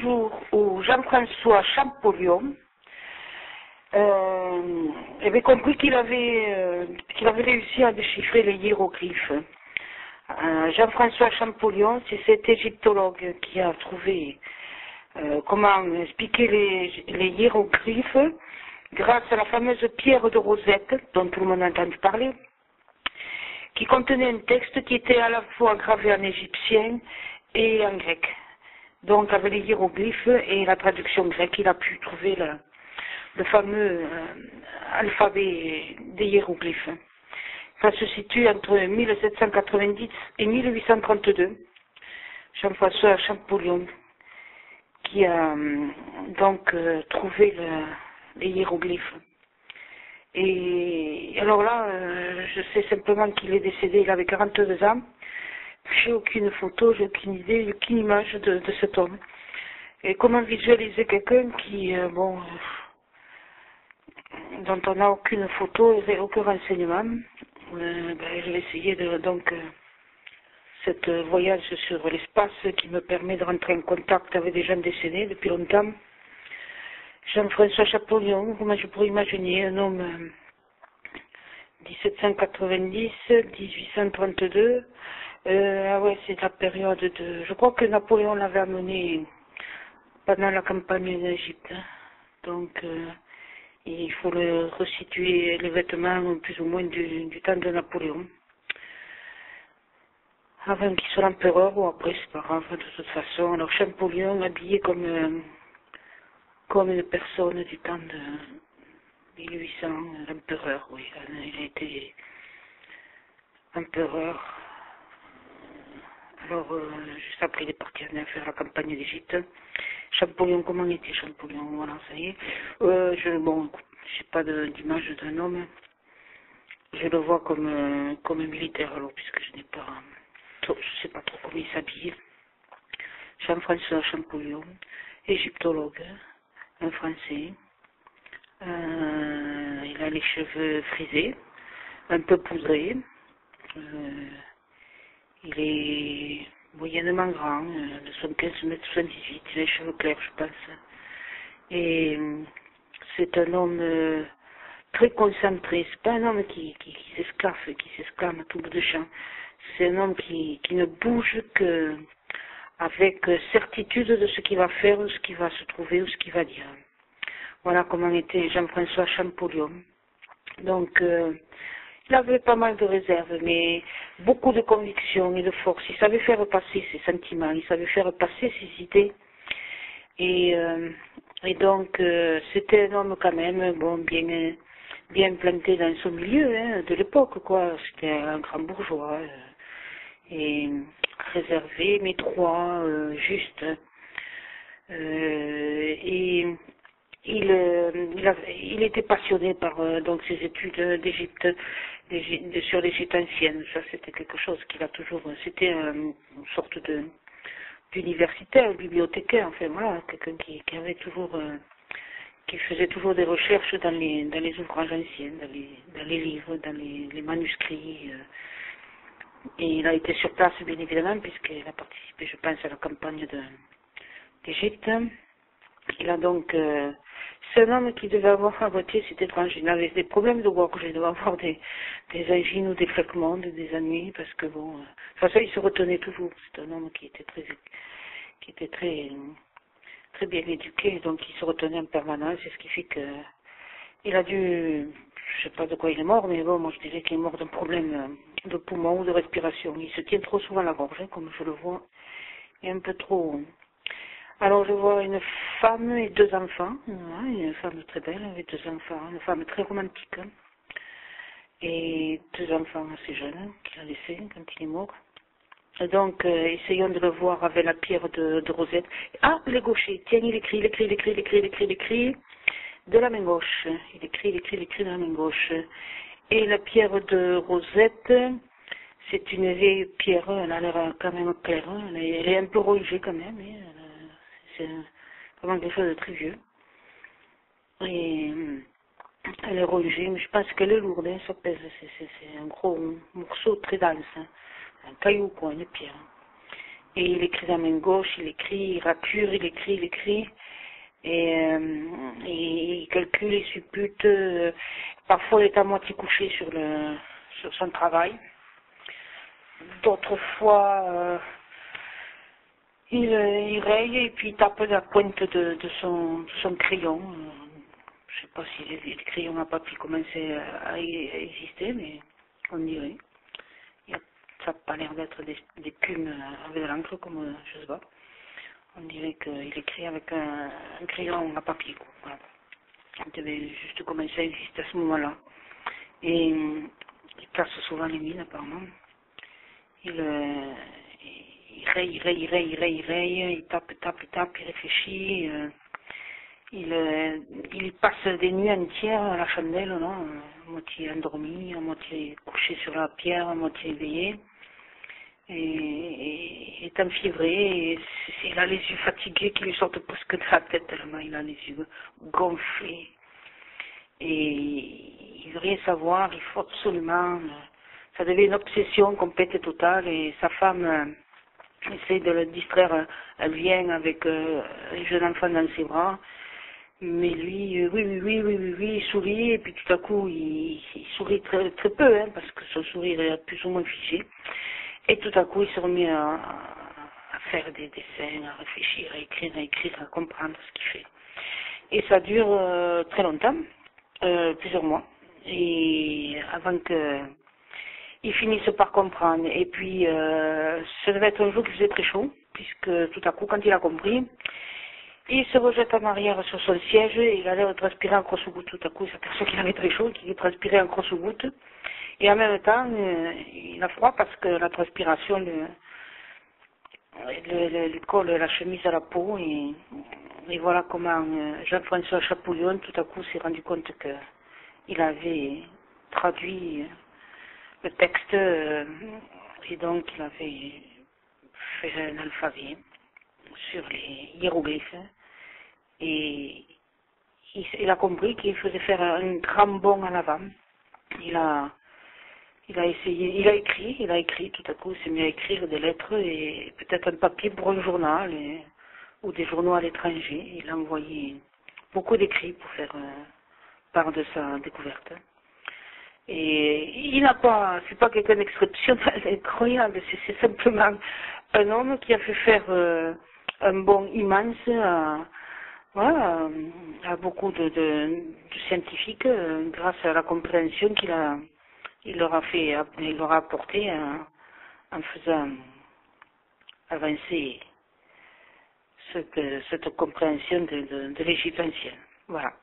Jour où Jean-François Champollion avait compris qu'il avait réussi à déchiffrer les hiéroglyphes. Jean-François Champollion, c'est cet égyptologue qui a trouvé comment expliquer les hiéroglyphes grâce à la fameuse pierre de Rosette, dont tout le monde a entendu parler, qui contenait un texte qui était à la fois gravé en égyptien et en grec. Donc avec les hiéroglyphes et la traduction grecque, il a pu trouver le fameux alphabet des hiéroglyphes. Ça se situe entre 1790 et 1832. Jean-François Champollion qui a donc trouvé les hiéroglyphes. Et alors là, je sais simplement qu'il est décédé, il avait 42 ans. J'ai aucune photo, j'ai aucune idée, aucune image de cet homme. Et comment visualiser quelqu'un qui, dont on n'a aucune photo et aucun renseignement. Je vais essayer cette voyage sur l'espace qui me permet de rentrer en contact avec des gens décédés depuis longtemps. Jean-François Champollion, comment je pourrais imaginer un homme 1790-1832. C'est la période de... Je crois que Napoléon l'avait amené pendant la campagne d'Égypte. Donc, il faut resituer les vêtements plus ou moins du temps de Napoléon. Avant qu'il soit l'empereur ou après, c'est pas grave, de toute façon. Alors, Champollion habillé comme une personne du temps de 1800, l'empereur, oui. Il a été empereur. Alors, juste après, il est parti faire la campagne d'Égypte. Champollion, comment était Champollion? Voilà, ça y est. Je n'ai pas d'image d'un homme. Je le vois comme un militaire, alors, puisque je sais pas trop comment il s'habille. Jean-François Champollion, égyptologue, un Français. Il a les cheveux frisés, un peu poudrés. Il est moyennement grand, de 75 mètres 78, il a les cheveux clairs, je pense. Et c'est un homme très concentré, c'est pas un homme qui s'exclame à tout bout de champ. C'est un homme qui ne bouge que avec certitude de ce qu'il va faire, ou ce qu'il va se trouver, ou ce qu'il va dire. Voilà comment était Jean-François Champollion. Donc, il avait pas mal de réserves, mais beaucoup de conviction et de force. Il savait faire passer ses sentiments, il savait faire passer ses idées. Et donc, c'était un homme quand même, bien planté dans son milieu de l'époque, quoi. C'était un grand bourgeois, et réservé, mais droit, juste. Et il était passionné par donc ses études d'Égypte, sur l'Égypte ancienne. Ça, c'était quelque chose qu'il a toujours. C'était une sorte d'universitaire, bibliothécaire, enfin voilà, quelqu'un qui avait toujours, qui faisait toujours des recherches dans les ouvrages anciens, dans les livres, dans les manuscrits. Et il a été sur place, bien évidemment, puisqu'il a participé, je pense, à la campagne d'Égypte. Il a donc... c'est un homme qui devait avoir un votier, c'est étrange, il avait des problèmes de gorge, il devait avoir des angines ou des claquements, des ennuis, parce que de toute façon, il se retenait toujours. C'est un homme qui était très bien éduqué, donc il se retenait en permanence, c'est ce qui fait que il a dû, je sais pas de quoi il est mort, mais moi je dirais qu'il est mort d'un problème de poumon ou de respiration. Il se tient trop souvent la gorge, comme je le vois, et un peu trop... Alors je vois une femme et deux enfants, une femme très belle avec deux enfants, une femme très romantique, et deux enfants assez jeunes qu'il a laissés quand il est mort. Et donc essayons de le voir avec la pierre de Rosette. Ah, il est gaucher, tiens, il écrit de la main gauche. Il écrit de la main gauche. Et la pierre de Rosette, c'est une vieille pierre, elle a l'air quand même claire, elle est un peu rongée quand même, c'est vraiment quelque chose de très vieux. Et elle est rongée, mais je pense qu'elle est lourde, ça pèse, c'est un gros morceau très dense, un caillou quoi, une pierre. Et il écrit de la main gauche, il rature, il écrit. Et il calcule, il suppute. Parfois, il est à moitié couché sur son travail. D'autres fois, il raye et puis il tape la pointe de son crayon. Je ne sais pas si les crayons à papier commençaient à exister, mais on dirait. Ça n'a pas l'air d'être des plumes avec de l'encre, comme je sais pas. On dirait qu'il écrit avec un crayon à papier, quoi. Voilà. Il devait juste commencer à exister à ce moment-là. Et il casse souvent les mines, apparemment. Il raye, il tape, il réfléchit. Il passe des nuits entières à la chandelle, non, à moitié endormi, à moitié couché sur la pierre, à moitié éveillé. Et il est enfiévré, et il a les yeux fatigués qui lui sortent presque de la tête tellement il a les yeux gonflés. Et il veut rien savoir, il faut absolument... Ça devient une obsession complète et totale, et sa femme essaie de le distraire. Elle vient avec un jeune enfant dans ses bras, mais lui, oui, il sourit, et puis tout à coup, il sourit très, très peu, hein, parce que son sourire est plus ou moins figé. Et tout à coup, il se remet à faire des dessins, à réfléchir, à écrire, à comprendre ce qu'il fait. Et ça dure très longtemps, plusieurs mois, et avant qu'il finisse par comprendre. Et puis, ça devait être un jour qu'il faisait très chaud, puisque tout à coup, quand il a compris, il se rejette en arrière sur son siège, et il allait transpirer en grosse-goutte. Tout à coup, il s'aperçoit qu'il avait très chaud, qu'il transpirait en grosse-goutte. Et en même temps, il a froid parce que la transpiration lui colle la chemise à la peau. Et voilà comment Jean-François Chapoullion, tout à coup, s'est rendu compte qu'il avait traduit le texte et donc il avait fait un alphabet sur les hiéroglyphes. Et il a compris qu'il faisait faire un grand bond en avant. Il a essayé, il a écrit, tout à coup, il s'est mis à écrire des lettres et peut-être un papier pour un journal ou des journaux à l'étranger. Il a envoyé beaucoup d'écrits pour faire part de sa découverte. Et il n'a pas, c'est pas quelqu'un d'exceptionnel, incroyable, c'est simplement un homme qui a fait faire un bond immense voilà, à beaucoup de scientifiques grâce à la compréhension il leur a apporté en faisant avancer cette compréhension de l'Égypte ancienne. Voilà.